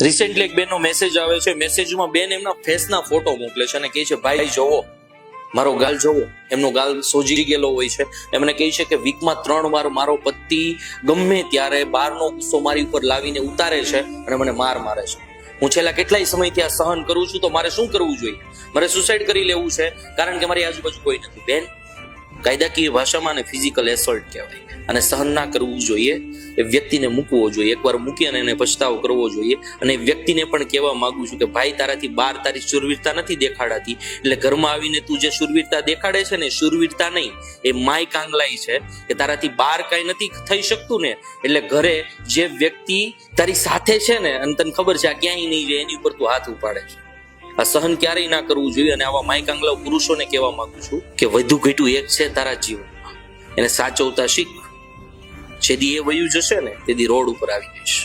Recently એક બેનનો message આવે છે. મેસેજમાં બેન એમના ફેસના ફોટો મોકલે છે અને કહે છે ભાઈ જોવો મારો ગાલ જોવો. એમનો ગાલ સોજી ગયેલો હોય છે. એમને કહે છે કે વીકમાં 3 વાર મારો પતિ ગમે ત્યારે બહારનો ગુસ્સો મારી ઉપર લાવીને ઉતારે છે અને મને મારે છે. હું છેલ્લા કેટલાય સમયથી આ સહન કરું છું, તો મારે શું કરવું જોઈએ? મારે સુસાઇડ કરી લેવું છે કારણ કે મારી આજુબાજુ કોઈ નથી. બેન, કાયદાકીય ભાષામાં અને ફિઝિકલ એસોલ્ટ કહેવાય. અને સહન ના કરવું જોઈએ, એ વ્યક્તિને મૂકવો જોઈએ. એકવાર મૂકી અને એને પછતાવો કરવો જોઈએ. અને વ્યક્તિને પણ કહેવા માંગુ છું કે ભાઈ, તારાથી બહાર તારી શૂરવીરતા નથી દેખાડાતી, એટલે ઘરમાં આવીને તું જે શૂરવીરતા દેખાડે છે ને, શૂરવીરતા નહીં, એ માય કાંગલાઈ છે કે તારાથી બહાર કાંઈ નથી થઈ શકતું ને, એટલે ઘરે જે વ્યક્તિ તારી સાથે છે ને અને તને ખબર છે આ ક્યાંય નહીં જાય, એની ઉપર તું હાથ ઉપાડે છે. આ સહન ક્યારેય ના કરવું જોઈએ. અને આવા માય કાંગલા પુરુષોને કહેવા માંગુ છું કે વધુ ઘટ્યું એક છે તારા જીવનમાં, એને સાચવતા શીખ. જેદી એ વયું જશે ને તેદી રોડ ઉપર આવી જઈશ.